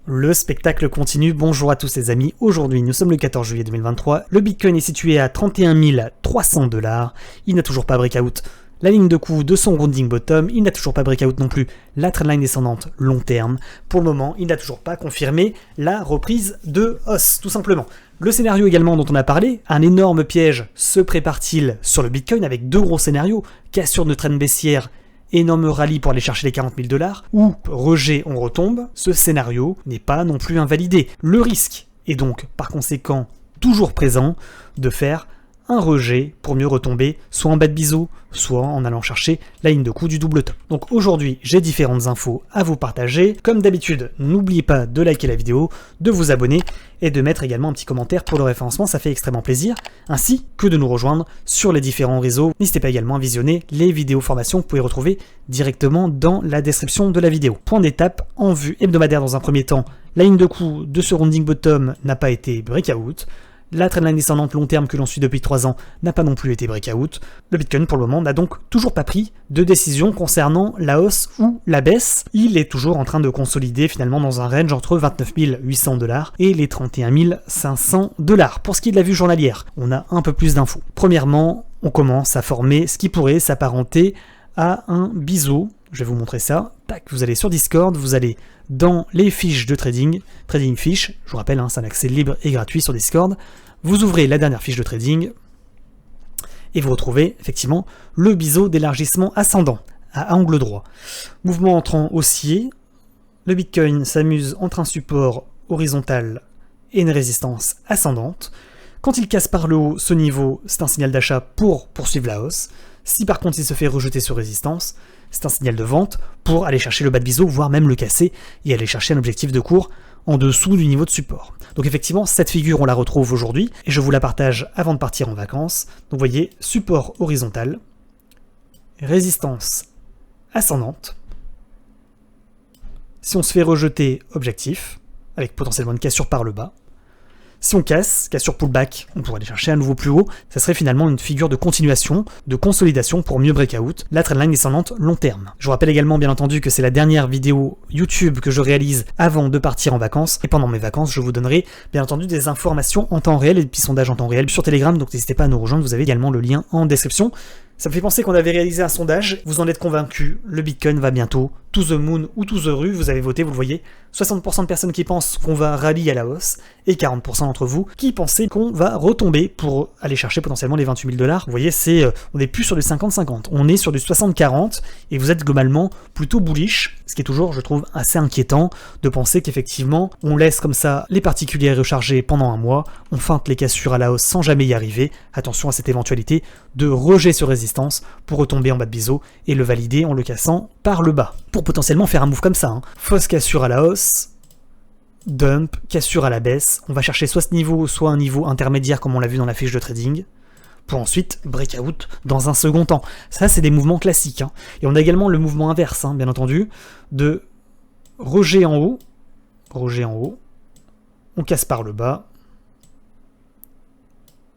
Le spectacle continue, bonjour à tous les amis, aujourd'hui nous sommes le 14 juillet 2023, le Bitcoin est situé à 31 300 $, il n'a toujours pas breakout la ligne de coup de son rounding bottom, il n'a toujours pas breakout non plus la trendline descendante long terme, pour le moment il n'a toujours pas confirmé la reprise de hausse tout simplement. Le scénario également dont on a parlé, un énorme piège se prépare-t-il sur le Bitcoin avec deux gros scénarios, cassure de trend baissière, énorme rallye pour aller chercher les 40 000 $, ou rejet, on retombe, ce scénario n'est pas non plus invalidé. Le risque est donc par conséquent toujours présent de faire un rejet pour mieux retomber soit en bas de biseau, soit en allant chercher la ligne de coup du double top. Donc aujourd'hui, j'ai différentes infos à vous partager. Comme d'habitude, n'oubliez pas de liker la vidéo, de vous abonner et de mettre également un petit commentaire pour le référencement, ça fait extrêmement plaisir, ainsi que de nous rejoindre sur les différents réseaux. N'hésitez pas également à visionner les vidéos formations que vous pouvez retrouver directement dans la description de la vidéo. Point d'étape, en vue hebdomadaire dans un premier temps, la ligne de coup de ce rounding bottom n'a pas été breakout. La trendline descendante long terme que l'on suit depuis 3 ans n'a pas non plus été breakout. Le Bitcoin pour le moment n'a donc toujours pas pris de décision concernant la hausse ou la baisse. Il est toujours en train de consolider finalement dans un range entre 29 800 $ et les 31 500 $. Pour ce qui est de la vue journalière, on a un peu plus d'infos. Premièrement, on commence à former ce qui pourrait s'apparenter à un biseau. Je vais vous montrer ça. Tac, vous allez sur Discord, vous allez dans les fiches de trading fiches, je vous rappelle, c'est un accès libre et gratuit sur Discord, vous ouvrez la dernière fiche de trading, et vous retrouvez effectivement le biseau d'élargissement ascendant, à angle droit. Mouvement entrant haussier, le Bitcoin s'amuse entre un support horizontal et une résistance ascendante. Quand il casse par le haut ce niveau, c'est un signal d'achat pour poursuivre la hausse. Si par contre il se fait rejeter sur résistance, c'est un signal de vente pour aller chercher le bas de biseau, voire même le casser, et aller chercher un objectif de cours en dessous du niveau de support. Donc effectivement, cette figure, on la retrouve aujourd'hui, et je vous la partage avant de partir en vacances. Donc vous voyez, support horizontal, résistance ascendante. Si on se fait rejeter, objectif, avec potentiellement une cassure par le bas. Si on cassure pullback, on pourrait aller chercher à nouveau plus haut, ça serait finalement une figure de continuation, de consolidation pour mieux breakout, la trendline descendante long terme. Je vous rappelle également bien entendu que c'est la dernière vidéo YouTube que je réalise avant de partir en vacances, et pendant mes vacances je vous donnerai bien entendu des informations en temps réel et des petits sondages en temps réel sur Telegram, donc n'hésitez pas à nous rejoindre, vous avez également le lien en description. Ça me fait penser qu'on avait réalisé un sondage, vous en êtes convaincus, le Bitcoin va bientôt to the moon ou to the rue, vous avez voté, vous le voyez, 60% de personnes qui pensent qu'on va rallier à la hausse, et 40% d'entre vous qui pensez qu'on va retomber pour aller chercher potentiellement les 28 000 $. Vous voyez, on n'est plus sur du 50-50, on est sur du 60-40, et vous êtes globalement plutôt bullish, ce qui est toujours, je trouve, assez inquiétant de penser qu'effectivement, on laisse comme ça les particuliers recharger pendant un mois, on feinte les cassures à la hausse sans jamais y arriver, attention à cette éventualité de rejet sur résistance pour retomber en bas de biseau et le valider en le cassant par le bas, pour potentiellement faire un move comme ça. Fausse cassure à la hausse, dump, cassure à la baisse, on va chercher soit ce niveau, soit un niveau intermédiaire comme on l'a vu dans la fiche de trading, pour ensuite breakout dans un second temps. Ça c'est des mouvements classiques. Et on a également le mouvement inverse, bien entendu, de rejet en haut, on casse par le bas,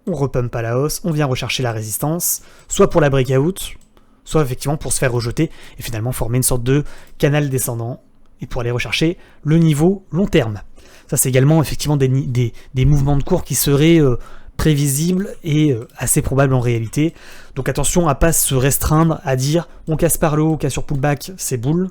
on repump à la hausse, on vient rechercher la résistance, soit pour la breakout, soit effectivement pour se faire rejeter, et finalement former une sorte de canal descendant, et pour aller rechercher le niveau long terme. Ça c'est également effectivement des mouvements de cours qui seraient prévisibles et assez probables en réalité. Donc attention à pas se restreindre à dire on casse par le haut, cassure pullback, c'est bull,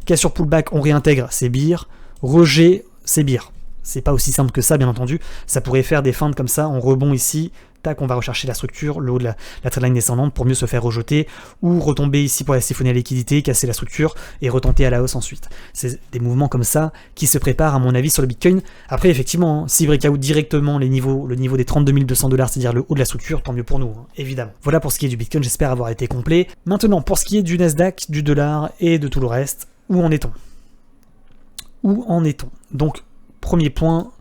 cassure pullback, on réintègre, c'est bear, rejet, c'est bear. C'est pas aussi simple que ça, bien entendu. Ça pourrait faire des feintes comme ça, on rebond ici, tac, on va rechercher la structure, le haut de la trendline descendante pour mieux se faire rejeter, ou retomber ici pour aller siphonner la liquidité, casser la structure, et retenter à la hausse ensuite. C'est des mouvements comme ça qui se préparent, à mon avis, sur le Bitcoin. Après, effectivement, si breakout directement le niveau des 32 200 $, c'est-à-dire le haut de la structure, tant mieux pour nous, évidemment. Voilà pour ce qui est du Bitcoin, j'espère avoir été complet. Maintenant, pour ce qui est du Nasdaq, du dollar et de tout le reste, où en est-on? Donc, premier point,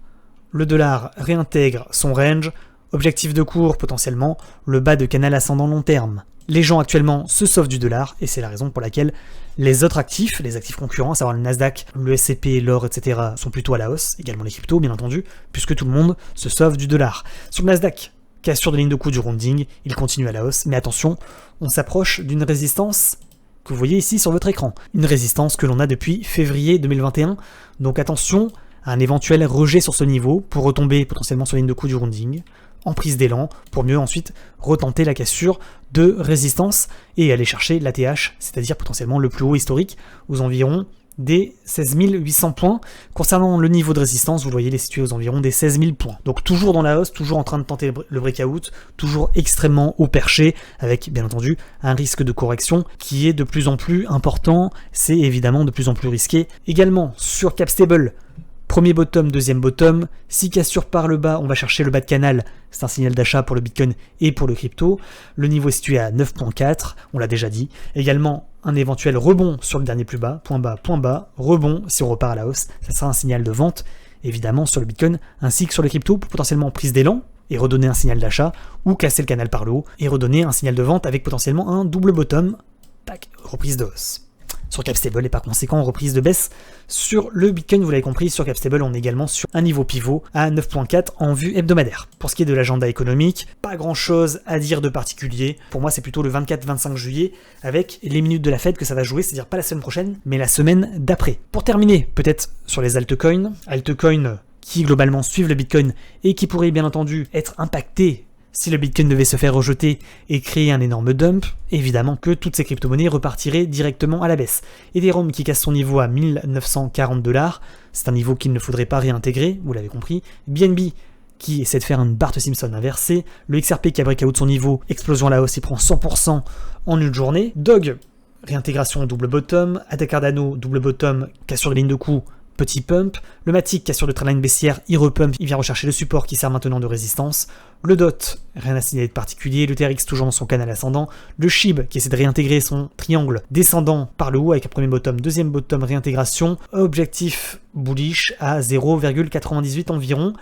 le dollar réintègre son range, objectif de cours potentiellement, le bas de canal ascendant long terme. Les gens actuellement se sauvent du dollar, et c'est la raison pour laquelle les autres actifs, les actifs concurrents, à savoir le Nasdaq, le S&P, l'or, etc., sont plutôt à la hausse, également les cryptos bien entendu, puisque tout le monde se sauve du dollar. Sur le Nasdaq, cassure de ligne de coup du rounding, il continue à la hausse, mais attention, on s'approche d'une résistance que vous voyez ici sur votre écran. Une résistance que l'on a depuis février 2021, donc attention à un éventuel rejet sur ce niveau pour retomber potentiellement sur la ligne de coup du rounding, en prise d'élan, pour mieux ensuite retenter la cassure de résistance et aller chercher l'ATH, c'est-à-dire potentiellement le plus haut historique, aux environs des 16 800 points. Concernant le niveau de résistance, vous voyez, il est situé aux environs des 16 000 points. Donc toujours dans la hausse, toujours en train de tenter le breakout, toujours extrêmement haut perché, avec bien entendu un risque de correction qui est de plus en plus important, c'est évidemment de plus en plus risqué. Également sur Capstable, premier bottom, deuxième bottom, si cassure par le bas, on va chercher le bas de canal, c'est un signal d'achat pour le Bitcoin et pour le crypto. Le niveau est situé à 9.4, on l'a déjà dit. Également un éventuel rebond sur le dernier plus bas, rebond si on repart à la hausse, ça sera un signal de vente évidemment sur le Bitcoin ainsi que sur le crypto pour potentiellement prise d'élan et redonner un signal d'achat ou casser le canal par le haut et redonner un signal de vente avec potentiellement un double bottom, tac, reprise de hausse sur Capstable et par conséquent reprise de baisse sur le Bitcoin. Vous l'avez compris, sur Capstable on est également sur un niveau pivot à 9.4 en vue hebdomadaire. Pour ce qui est de l'agenda économique, pas grand chose à dire de particulier. Pour moi c'est plutôt le 24-25 juillet avec les minutes de la Fed que ça va jouer, c'est-à-dire pas la semaine prochaine mais la semaine d'après. Pour terminer, peut-être sur les altcoins qui globalement suivent le Bitcoin et qui pourraient bien entendu être impactés si le Bitcoin devait se faire rejeter et créer un énorme dump, évidemment que toutes ces crypto-monnaies repartiraient directement à la baisse. Ethereum qui casse son niveau à 1940$, c'est un niveau qu'il ne faudrait pas réintégrer, vous l'avez compris. BNB qui essaie de faire une Bart Simpson inversée, le XRP qui a breakout son niveau, explosion à la hausse, il prend 100% en une journée. Dog, réintégration double bottom, Attaque Cardano double bottom, cassure de ligne de coup, petit pump, le Matic cassure de trendline baissière, il repump, il vient rechercher le support qui sert maintenant de résistance, le DOT, rien à signaler de particulier, le TRX toujours dans son canal ascendant, le SHIB qui essaie de réintégrer son triangle descendant par le haut avec un premier bottom, deuxième bottom, réintégration, objectif bullish à 0,98 environ.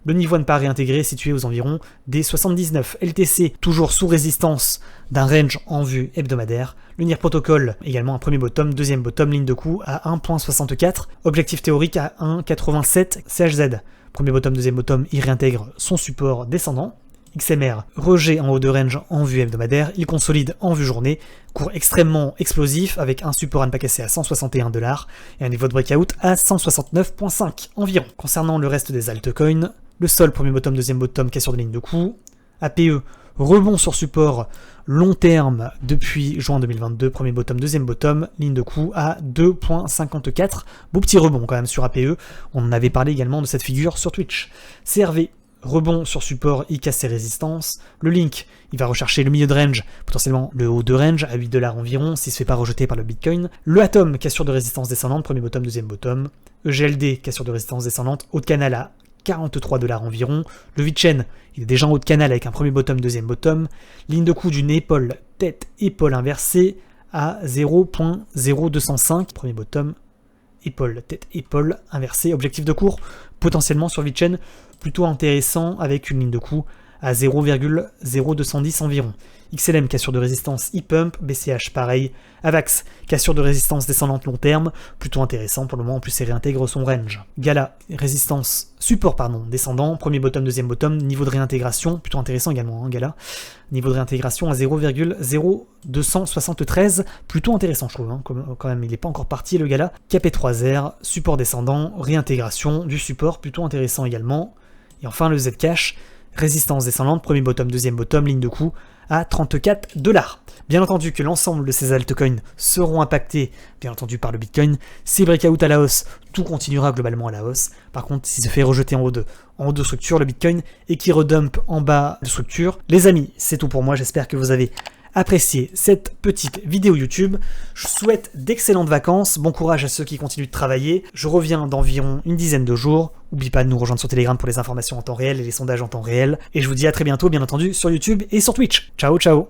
Le niveau à ne pas réintégrer est situé aux environs des 79. LTC, toujours sous résistance d'un range en vue hebdomadaire. Le NIR Protocol, également un premier bottom, deuxième bottom, ligne de coup à 1.64. Objectif théorique à 1.87 CHZ. Premier bottom, deuxième bottom, il réintègre son support descendant. XMR, rejet en haut de range en vue hebdomadaire, il consolide en vue journée, cours extrêmement explosif avec un support à ne pas casser à 161$ et un niveau de breakout à 169.5 environ. Concernant le reste des altcoins, le sol, premier bottom, deuxième bottom, cassure de ligne de coup. APE, rebond sur support long terme depuis juin 2022, premier bottom, deuxième bottom, ligne de coup à 2.54. Beau petit rebond quand même sur APE, on en avait parlé également de cette figure sur Twitch. CRV, rebond sur support, il casse ses résistances. Le Link, il va rechercher le milieu de range, potentiellement le haut de range à 8$ environ, s'il se fait pas rejeter par le Bitcoin. Le Atom, cassure de résistance descendante, premier bottom, deuxième bottom. EGLD, cassure de résistance descendante, haut de canal à 43$ environ. Le VeChain, il est déjà en haut de canal avec un premier bottom, deuxième bottom. Ligne de coup d'une épaule, tête, épaule inversée à 0.0205. Premier bottom, épaule, tête, épaule inversée. Objectif de cours, potentiellement sur VeChain, plutôt intéressant avec une ligne de coup à 0,0210 environ. XLM, cassure de résistance e-pump, BCH pareil, AVAX, cassure de résistance descendante long terme, plutôt intéressant pour le moment, en plus il réintègre son range. Gala, support descendant, premier bottom, deuxième bottom, niveau de réintégration, plutôt intéressant également, Gala, niveau de réintégration à 0,0273, plutôt intéressant je trouve, quand même, il n'est pas encore parti le Gala. KP3R, support descendant, réintégration du support, plutôt intéressant également. Et enfin le Zcash, résistance descendante, premier bottom, deuxième bottom, ligne de coup à 34$. Bien entendu que l'ensemble de ces altcoins seront impactés, bien entendu, par le Bitcoin. Si breakout à la hausse, tout continuera globalement à la hausse. Par contre, s'il se fait rejeter en haut de structure, le Bitcoin, et qui redump en bas de structure, les amis, c'est tout pour moi. J'espère que vous avez apprécié cette petite vidéo YouTube. Je souhaite d'excellentes vacances, bon courage à ceux qui continuent de travailler. Je reviens d'environ une dizaine de jours. N'oublie pas de nous rejoindre sur Telegram pour les informations en temps réel et les sondages en temps réel. Et je vous dis à très bientôt, bien entendu, sur YouTube et sur Twitch. Ciao, ciao!